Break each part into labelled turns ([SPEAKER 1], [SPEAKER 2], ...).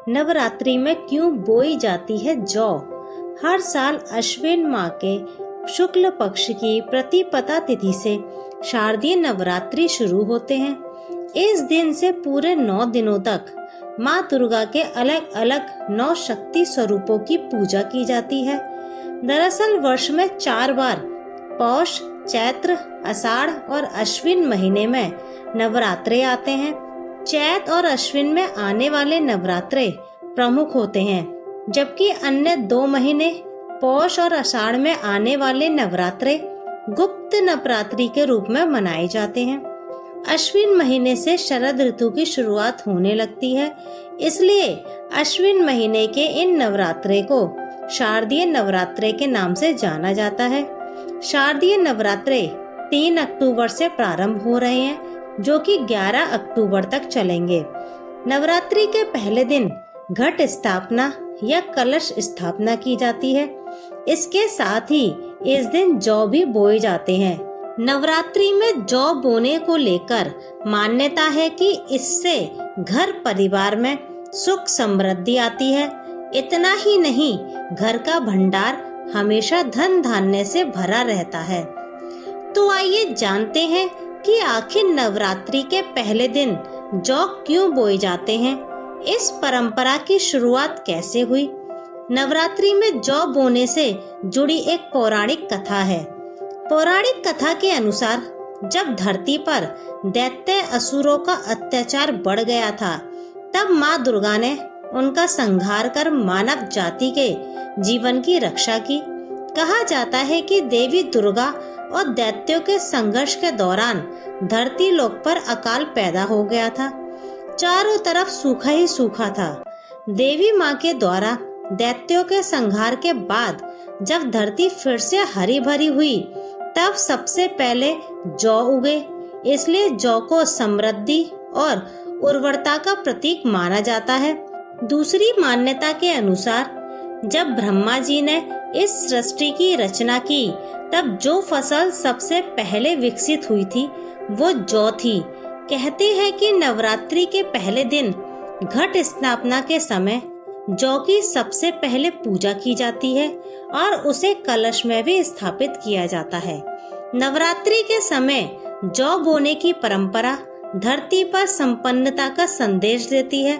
[SPEAKER 1] नवरात्रि में क्यों बोई जाती है जौ? हर साल अश्विन माह के शुक्ल पक्ष की प्रतिपदा तिथि से शारदीय नवरात्रि शुरू होते हैं। इस दिन से पूरे 9 दिनों तक माँ दुर्गा के अलग अलग 9 शक्ति स्वरूपों की पूजा की जाती है। दरअसल वर्ष में 4 बार पौष, चैत्र, आषाढ़ और अश्विन महीने में नवरात्रे आते हैं। चैत और अश्विन में आने वाले नवरात्रे प्रमुख होते हैं, जबकि अन्य 2 महीने पौष और आषाढ़ में आने वाले नवरात्रे गुप्त नवरात्रि के रूप में मनाए जाते हैं। अश्विन महीने से शरद ऋतु की शुरुआत होने लगती है, इसलिए अश्विन महीने के इन नवरात्रे को शारदीय नवरात्रे के नाम से जाना जाता है। शारदीय नवरात्रे 3 अक्टूबर से प्रारंभ हो रहे हैं, जो कि 11 अक्टूबर तक चलेंगे। नवरात्रि के पहले दिन घट स्थापना या कलश स्थापना की जाती है। इसके साथ ही इस दिन जौ भी बोए जाते हैं। नवरात्रि में जौ बोने को लेकर मान्यता है कि इससे घर परिवार में सुख समृद्धि आती है। इतना ही नहीं, घर का भंडार हमेशा धन धान्य से भरा रहता है। तो आइए जानते हैं कि आखिर नवरात्रि के पहले दिन जौ क्यों बोए जाते हैं। इस परंपरा की शुरुआत कैसे हुई? नवरात्रि में जौ बोने से जुड़ी एक पौराणिक कथा है। पौराणिक कथा के अनुसार जब धरती पर दैत्य असुरों का अत्याचार बढ़ गया था, तब माँ दुर्गा ने उनका संहार कर मानव जाति के जीवन की रक्षा की। कहा जाता है कि देवी दुर्गा और दैत्यों के संघर्ष के दौरान धरती लोक पर अकाल पैदा हो गया था। चारों तरफ सूखा ही सूखा था। देवी माँ के द्वारा दैत्यों के संहार के बाद जब धरती फिर से हरी भरी हुई, तब सबसे पहले जौ उगे। इसलिए जौ को समृद्धि और उर्वरता का प्रतीक माना जाता है। दूसरी मान्यता के अनुसार जब ब्रह्मा जी ने इस सृष्टि की रचना की, तब जो फसल सबसे पहले विकसित हुई थी वो जौ थी। कहते हैं कि नवरात्रि के पहले दिन घट स्थापना के समय जौ की सबसे पहले पूजा की जाती है और उसे कलश में भी स्थापित किया जाता है। नवरात्रि के समय जौ बोने की परंपरा धरती पर संपन्नता का संदेश देती है।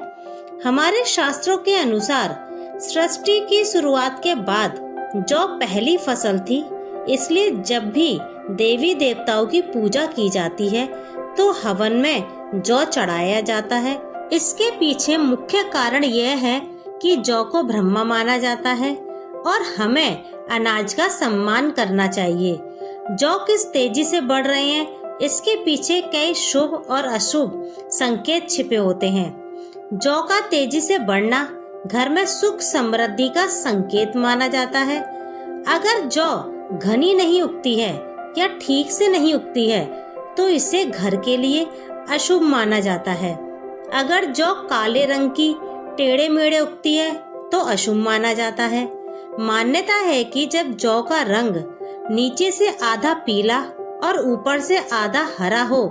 [SPEAKER 1] हमारे शास्त्रों के अनुसार सृष्टि की शुरुआत के बाद जौ पहली फसल थी, इसलिए जब भी देवी देवताओं की पूजा की जाती है तो हवन में जौ चढ़ाया जाता है। इसके पीछे मुख्य कारण यह है कि जौ को ब्रह्मा माना जाता है और हमें अनाज का सम्मान करना चाहिए। जौ किस तेजी से बढ़ रहे हैं, इसके पीछे कई शुभ और अशुभ संकेत छिपे होते हैं। जौ का तेजी से बढ़ना घर में सुख समृद्धि का संकेत माना जाता है। अगर जौ घनी नहीं उगती है या ठीक से नहीं उगती है तो इसे घर के लिए अशुभ माना जाता है। अगर जौ काले रंग की टेढ़े मेढ़े उगती है तो अशुभ माना जाता है। मान्यता है कि जब जौ का रंग नीचे से आधा पीला और ऊपर से आधा हरा हो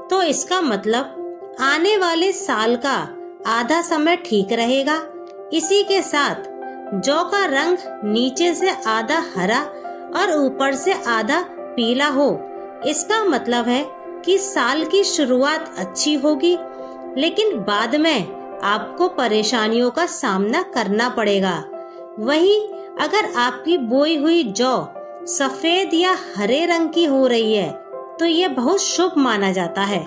[SPEAKER 1] तो इसका मतलब आने वाले साल का आधा समय ठीक रहेगा। इसी के साथ जौ का रंग नीचे से आधा हरा और ऊपर से आधा पीला हो, इसका मतलब है कि साल की शुरुआत अच्छी होगी, लेकिन बाद में आपको परेशानियों का सामना करना पड़ेगा। वहीं अगर आपकी बोई हुई जौ सफेद या हरे रंग की हो रही है तो ये बहुत शुभ माना जाता है।